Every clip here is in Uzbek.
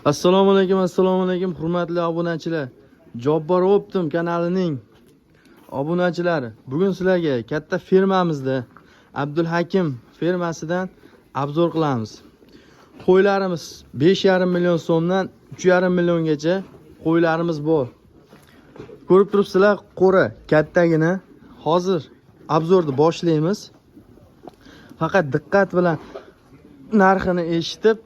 Assalomu alaykum, hurmatli obunachilar. Jobbar Optim kanalining obunachilari. Bugun sizlarga katta firmamizda Abdulhakim firmasidan obzor qilamiz. Qo'ylarimiz 5,5 million so'mdan 3,5 milliongacha qo'ylarimiz bor. Ko'rib turibsizlar, qo'ra kattagina. Hozir obzorni boshlaymiz. Faqat diqqat bilan narxini eshitib,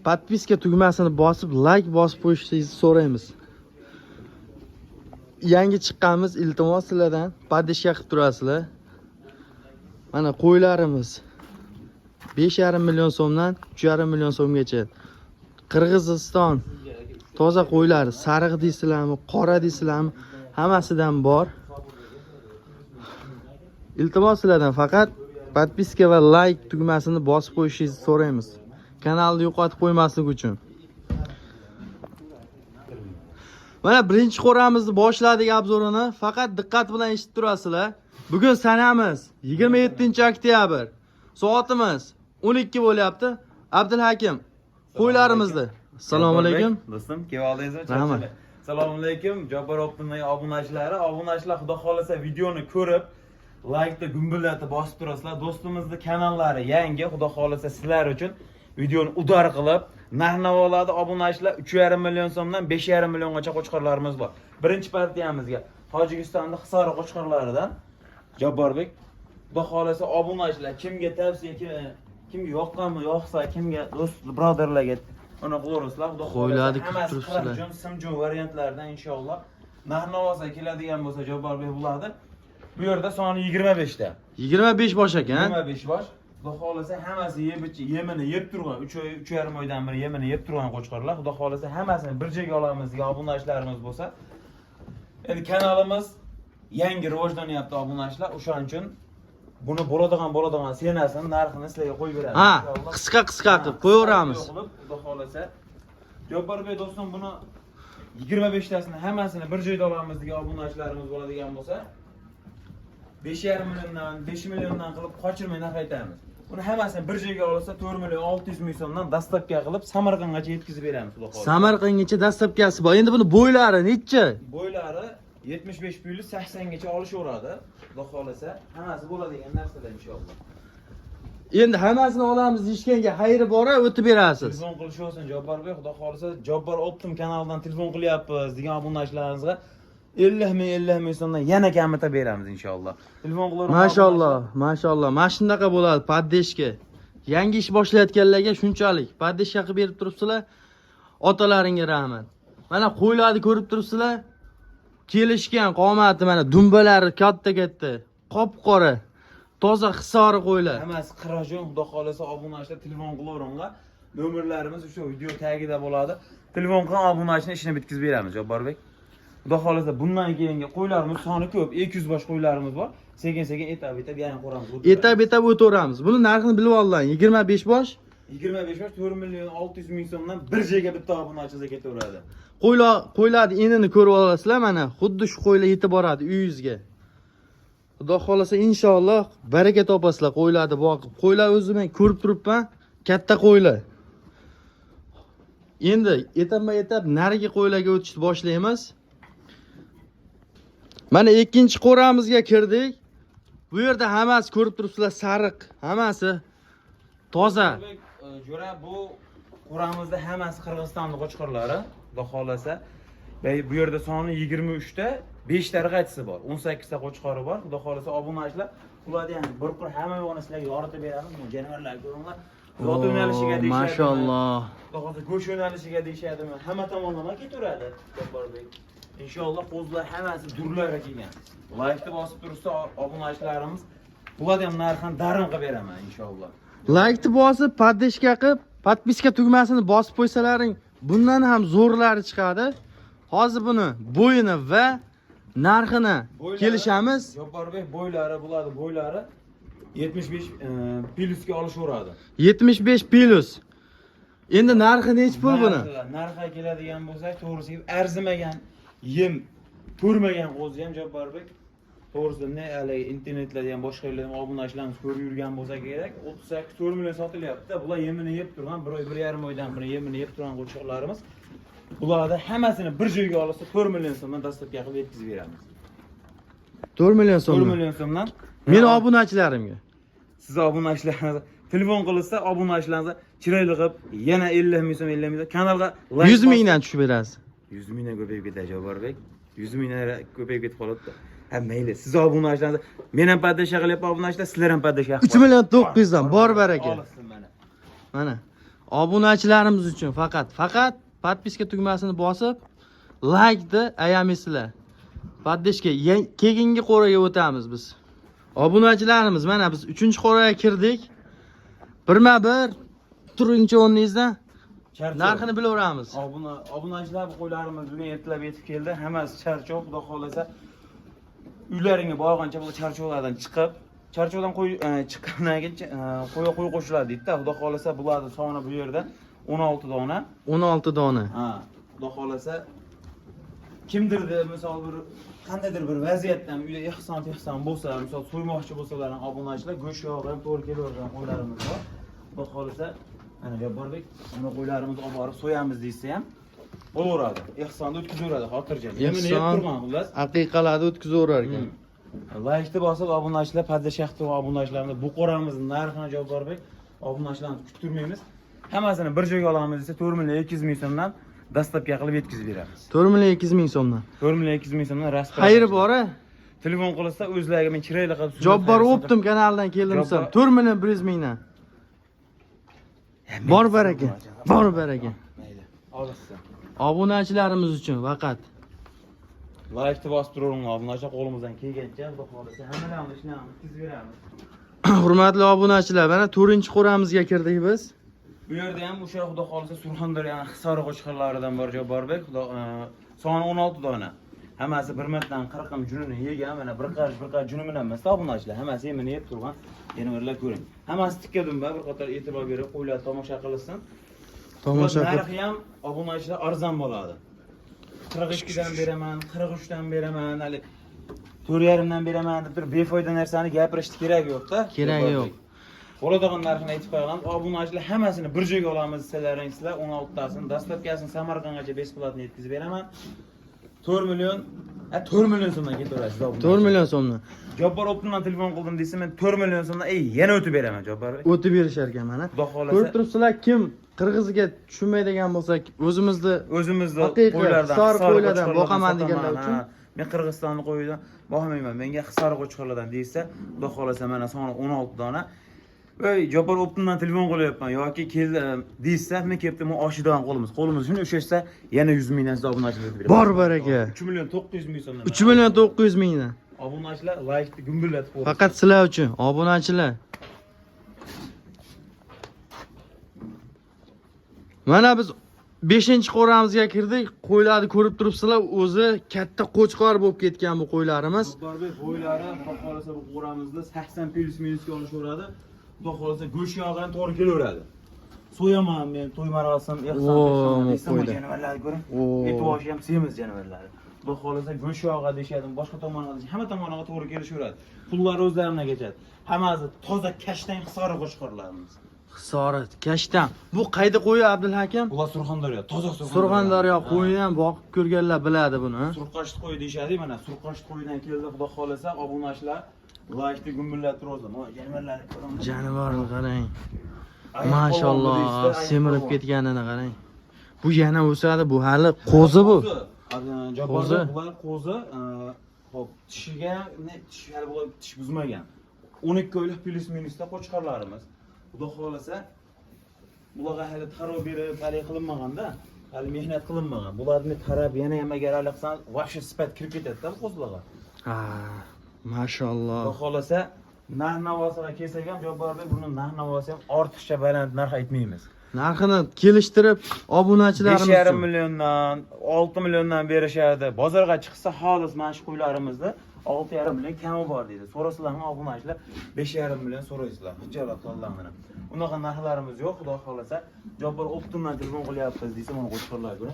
podpiska tugmasini bosib, like bosib qo'yishingizni so'raymiz. Yangi chiqqanmiz, iltimos sizlardan podpishka qilib turasizlar. Mana qo'ylarimiz 5,5 million so'mdan 3,5 million so'mgacha. Qirg'iziston toza qo'ylari, sariq deysizlarmi, qora deysizlarmi, hammasidan bor. Iltimos sizlardan faqat podpiska va like tugmasini bosib qo'yishingizni so'raymiz. Kanalni yo'qotib qo'ymaslik uchun. Mana birinchi qo'ramizni boshladik obzorini. Faqat diqqat bilan eshitib turasizlar. Bugun sanamiz 27-oktyabr. Soatimiz 12 bo'lyapti. Abdulhakim qo'ylarimizni. Assalomu alaykum. Do'stim, keldingizmi? Rahmat. Assalomu alaykum. Jobbar Optimning obunachilari. Obunachilar xudo xolasa videoni ko'rib, like-da gumbillatib bosib turasizlar. Do'stimizning kanallari yangi, xudo xolasa sizlar uchun videoni udar qilib, narx-navolarni obunachilar 3,5 million so'mdan 5,5 milliongacha qo'chqorlarimiz bor. Birinchi partiyamizga Tojikistonning Hisor qo'chqorlaridan Jabborbek, xudo xolasa obunachilar kimga tavsiya, kimga yoqqanmi, yoqsa, kimga do'st birodarlarga uni qilaverasizlar. Xudo Qo'ylarni xolasa kutib turibsizlar. simjon variantlardan inshaalloh narx-navosa keladigan bo'lsa Jabborbek bo'ladi. Bu yerda soni 25 ta. 25 bosh ekan. 25 bosh. Xudo xolasa hammasi yemini yeb turgan, 3,5 oydan beri yemini yeb turgan qo'chqorlar. Xudo xolasa hammasini bir joyga olamiz degan obunachilarimiz bo'lsa. Endi kanalimiz yangi rivojlanyapti obunachilar. O'shaning uchun buni bo'ladigan senasini narxini sizlarga qo'yib beramiz. Ha, qisqa qilib qo'yaveramiz. Xudo xolasa. Jabborbek do'stim, buni 25 tasini hammasini bir joyda olamiz degan obunachilarimiz bo'ladigan bo'lsa, 5,5 milliondan, 5 milliondan qilib qochirmay narx aytamiz. Buni hammasini bir joyga olsa 4 million 600 ming so'mdan dastlabki qilib Samarqandgacha yetkazib beramiz, xudo xolasa. Samarqandgacha dastlabkasi bor. Endi buni bo'ylari necha? Bo'ylari 75 plyus 80 gacha olishaveradi. Xudo xolasa, hammasi bo'ladigan narsalar inshaalloh. Endi hammasini olamiz deyishganga xayri bor, o'tib berasiz. Telefon qilishingiz Jabborbek, xudo xolasa Jabbar Optim kanalidan telefon qilyapmiz degan obunachilarimizga 50 ming so'mdan yana kamita beramiz inshaalloh. Telefon qilaveramiz. Mashalloh. Mana shunaqa bo'ladi podpishka. Yangi ish boshlayotganlarga shunchalik podpishka qilib berib turibsizlar. Otalaringga rahmat. Mana qo'ylarni ko'rib turibsizlar. Kelishgan qomati, mana dumbalari katta-katta, qop-qora, toza hisori qo'ylar. Hammasi qirajon, xudo xolasa obunachilar telefon qilaveringlar. Nomerlarimiz o'sha video tagida bo'ladi. Telefon qilib obunachini ishini bitkazib beramiz, Jabborbek. Xudo xolasa bundan keyingi qo'ylarimiz soni ko'p, 200 bosh qo'ylarimiz bor. Sekin-sekin etap yana qo'ramiz. Etap o'taveramiz. Buni narxini bilib oling. 25 bosh. 25 bosh 4 million 600 ming so'mdan bir joyga bitta obunachizga ketaveradi. Qo'ylarni enini ko'rib olasizlar, mana xuddi shu qo'ylar yetib boradi uyingizga. Xudo xolasa inshaalloh baraka topasizlar qo'ylarni boqib. Qo'ylar o'zim men ko'rib turibman, katta qo'ylar. Endi etap nariga qo'ylarga o'tishni boshlaymiz. Mana ikkinchi qo'ramizga kirdik. Bu yerda hammasi ko'rib turibsizlar, sariq, hammasi toza. Jo'ra, bu qo'ramizda hammasi Qirg'izistonning qo'chqorlari, xudo xolasa. Bu yerda soni 23 ta, 5 ta rag'atisi bor, 18 ta qo'chqori bor. Xudo xolasa obunachilar ularni ham bir qur hamma yo'g'ini sizlarga yoritib beramiz. Bu jonivorlar ko'ringlar. Zot yo'nalishiga deyishadi. Mashalloh. Xudo xolasa go'sht yo'nalishiga deyishadi. Hamma tomonlama ketaveradi, Jabborbek. İnşallah qo'zlar hammasi durlarga kelgan. Like-ni bosib tursa obunachilarimiz bularni ham narxini darin qilib beraman inshaalloh. Like-ni bosib, podpishka qilib, podpiska tugmasini bosib qo'ysalaring, bundan ham zo'rlari chiqadi. Hozir buni bo'yini va narxini kelishamiz. Jabborbek bo'ylari 75 plyusga olishaveradi. 75 plyus. Endi narxi nech pul buni? Narxga keladigan bo'lsak, to'g'risi arzimagan, yem ko'rmagan qo'zi ham Jabborbek to'g'risida ne hali internetlarda ham boshqa yerlarda ham obunachilarimiz ko'rib yurgan bo'lsa kerak 38-4 million sotilyapti. Bular yemini yeb turgan, 1 oy 1,5 oydan beri yemini yeb turgan qo'shiqlarimiz. Bularni hammasini bir joyga olsa 4 million so'mdan dastlabki qilib yetkazib beramiz. 4 million 4 so'm. million so'mdan Meni obunachilarimga. siz obunachilaringiz telefon qilsa obunachilaringiz chiroyli qilib yana 50 ming so'm 50 ming so'm kanalga 100 mingdan tushib berasiz. 100 mingdan ko'payib ketadi Javorbek. 100 mingdan ko'payib ketib qoladi. Ha mayli, siz obunachilaringiz men ham paddasha qilyapman obunachilar, sizlar ham paddasha qilib. 3 million 900 dan bor baraka. Olsin mana. Mana obunachilarimiz uchun faqat podpiska tugmasini bosib, like-ni ayamisizlar. Paddashga keyingi qo'raga o'tamiz biz. Obunachilarimiz mana biz 3-qo'raga kirdik. Birma-bir turinchi o'rningizdan narxini bilaveramiz. Obunachilar bu qo'ylarimiz bugun ertalab yetib keldi. Hammasi charchoq, xudo xolasa uylaringga borgancha bu charchoqlardan chiqib, charchoqdan chiqqandan keyin qo'y qo'shiladi deydi-da. Xudo xolasa bularning soni bu yerda 16 dona. 16 dona. Ha, xudo xolasa kimdirdi misol bir qandaydir bir vaziyatdan uyda ehson bo'lsa, misol so'ymoqchi bo'lsalar, obunachilar go'sht yog'i ham to'g'ri kelavergan qo'ylarimiz bor. Xudo xolasa ana Jabborbek, mana qo'ylarimizni olib borib so'yamiz deysa ham bo'laveradi. Ehsonni o'tkazaveradi xotirjam. Yemini yeb turgan xullas. Haqiqalarni o'tkazaverar ekan. Like-ni bosib obunachilar, paddasha qilib obunachilarni bu qo'ramizning narxini Jabborbek, obunachilarni kuttirmaymiz. Hammasini bir joyga olamiz desa 4 million 200 ming so'mdan dastlabki qilib yetkazib beramiz. 4 million 200 ming so'mdan. 4 million 200 ming so'mdan rasm. Xayri bor-a? Telefon qilsa o'zlariga men chiroyli qilib Jabbar o'pdim kanaldan keldimsan. 4 million 100 mingdan. Bor baraka. Bor baraka. Mayli. Olasizlar. Obunachilarimiz uchun faqat Like-ni bosib turing, obunachilar qo'limizdan kelgancha xudo xolasa hammalarni ishni yetkazib beramiz. Hurmatli obunachilar, mana 4-qo'ramizga kirdik biz. Bu yerda ham o'sha xudo xolasa Surxondaryo Hisor qo'shqinlaridan bor Jabborbek, soni 16 dona. Hammasi bir martadan 40 ham junini yegan, mana bir qarsh juni bilan emas, obunachilar hammasi yemini yeb turgan. Yana ko'ring. Hammasi tikka dumba, bir qator e'tibor berib qo'ylar tomosha qilsin. Tomosha qilib. Narxi ham obunachilar arzon bo'ladi. 42 dan beraman, 43 dan beraman, hali 4,5 dan beraman deb turib befoyda narsani gapirishni kerak yo'q-da. Keragi yo'q. Bo'ladigan narxini aytib qo'ygan. Obunachilar hammasini bir joyga olamiz desalaringizlar, 16 tasini dastlabkasini Samarqandgacha besplatni yetkazib beraman. 4 million so'mdan ketaverasiz obunachilar. 4 million so'mdan. Jabbar Optimdan telefon qildim desa, men 4 million so'mdan yana o'tib beraman Jabbar. O'tib berishar ekan mana. Xudo xolasa. Ko'rib turibsizlar, kim qirg'izga tushunmaydigan bo'lsa, o'zimizni qo'ylardan, qo'ylardan boqaman deganlar uchun men Qirg'izistonni qo'yidan boqmayman. Menga Hisor qo'chqorlardan deysa, xudo xolasa mana soni 16 dona. Voy, Jabbar Optimdan telefon qilyapman yoki keldi deysa, men kelibdim oshidan qo'limiz shuni ushashsa, yana 100 mingdan siz obunachilar beradi. Bor baraka. 3 million 900 ming so'mdan. 3 million 900 mingdan. Obunachilar like-ni gumbullatib qo'ydi. Faqat sizlar uchun obunachilar. Mana biz 5-qo'ramizga kirdik. Qo'ylarni ko'rib turibsizlar, o'zi katta qo'chqor bo'lib ketgan bu qo'ylarimiz. Jabborbek qo'ylari, xudo xolasa bu qo'ramizda 80 plus minusga olishaveradi. Xudo xolasa go'sht yog'i ham to'g'ri kelaveradi. So'yaman men, to'y marosim, ehson janavarlarni ko'ring. Etovoshi ham semiz janavarlari. Xudo xolasa go'sht yog'i deyshadi, boshqa tomonga deyshadi, hamma tomonga to'g'ri kelishaveradi. Pullari o'zlaridan kechadi. Hammasi toza kashtan Hisor qo'shqorlarimiz. Hisorat, kashtan. Bu qayda qo'yi Abdulhakim? Bular Surxondaryo, toza Surxondaryo qo'yini ham boqib ko'rganlar biladi buni. Surqashti qo'y deyshadi, mana Surqashti qo'yidan keldi, xudo xolasa obunachilar like-ni gumbullatib turadi. Mana janavarlarni ko'ramiz. Janavorni qarang. Mashalloh, semirib ketganini qarang. Bu yana o'sadi, bu hali qo'zi bu. Jabborbek, bular qo'zi, hop, tishiga, tish hali bular tish buzmagan. 12 oylik plus minusda qo'chqorlarimiz. Xudo xolasa bularga hali tarov berib, hali qilinmaganda, hali mehnat qilinmagan. Bularni tarab yana ham agar alaqsan, vahshiy sifat kirib ketadi-da bu qo'zlarga. Ha, mashalloh. Xudo xolasa narx-navosiga kelsak ham Jabborbek buni narx-navosi ham ortiqcha baland narx aytmaymiz. Narxini kelishtirib, obunachilarimiz 5,5 milliondan, 6 milliondan berishadi. Bozorga chiqsa xolis mana shu qo'ylarimizda 6,5 million kami bor deydi. So'rasizlarmi obunachilar 5,5 million so'raysizlar. Hijolat qo'llangan. Unaqa narxlarimiz yo'q, xudo xolasa. Jabbar Optimdan telefon qilyapmiz desa, mana qo'shqorlar ko'ra.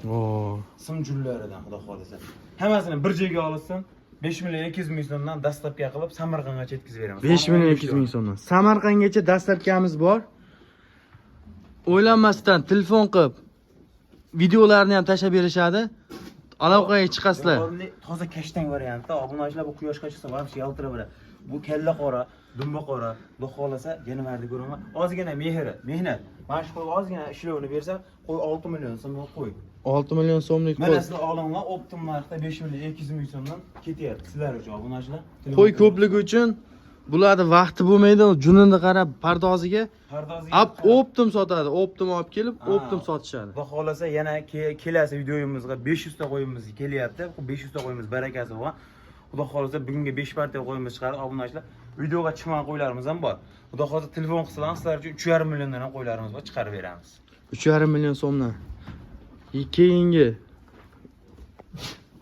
Sim jullaridan xudo xolasa. Hammasini bir joyga olsin. 5 million 200 ming so'mdan dastlabki qilib Samarqandgacha yetkazib beramiz. 5 million 200 ming so'mdan. Samarqandgacha dastlabkamiz bor. O'ylanmasdan telefon qilib videolarni ham tashlab berishadi. Aloqaga chiqasizlar. Toza kashtan variantda obunachilar bu quyoshga chiqsa vaqti yaltirab beradi. Bu kalla qora, dumba qora, xudo xolasa yana mardi ko'raman. Ozgina mehnat. Mana shu ozgina ishlovni bersa, qo'y 6 million so'm qo'y. 6 million so'mlik Mana qo'y. sizlar olimlar optim narxda 5 million 200 ming so'mdan ketyapti. Sizlar uchun obunachilar. Qo'y ko'pligi uchun bularni vaqti bo'lmaydi, junini qarab pardoziga optim sotadi. Optim olib kelib, optim sotishadi. Xudo xolasa yana kelasi videoyimizga 500 ta qo'yimiz kelyapti. Bu 500 ta qo'yimiz barakasi bor. Xudo xolasa bugunga 5 partiya qo'yimiz chiqarib obunachilar. Videoga chiqmagan qo'ylarimiz ham bor. Xudo xolasa telefon qilsalar sizlar uchun 3,5 milliondan ham qo'ylarimiz bor, chiqarib beramiz. 3,5 million so'mdan. Keyingi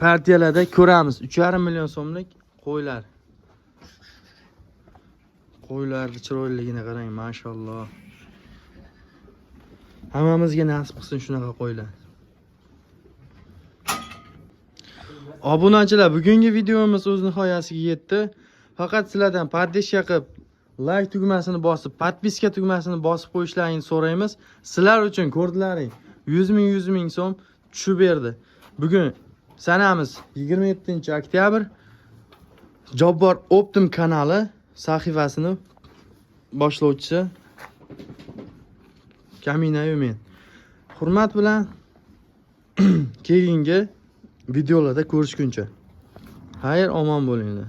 partiyalarda ko'ramiz 3,5 million so'mlik qo'ylar. Qo'ylarning chiroyliligini qarang, mashalloh. Hammamizga nasib qilsin shunaqa qo'ylar. Obunachilar, bugungi videomiz o'z nihoyasiga yetdi. Faqat sizlardan podpishka qilib, like tugmasini bosib, podpiska tugmasini bosib qo'yishlaringizni so'raymiz. Sizlar uchun ko'rdilaring 100 ming so'm tushib berdi. Bugun sanamiz 27-oktyabr. Jobbor Optim kanali sahifasini boshlovchisi Kaminayu men. Hurmat bilan keyingi videolarda ko'rishguncha. Xayr, omon bo'linglar.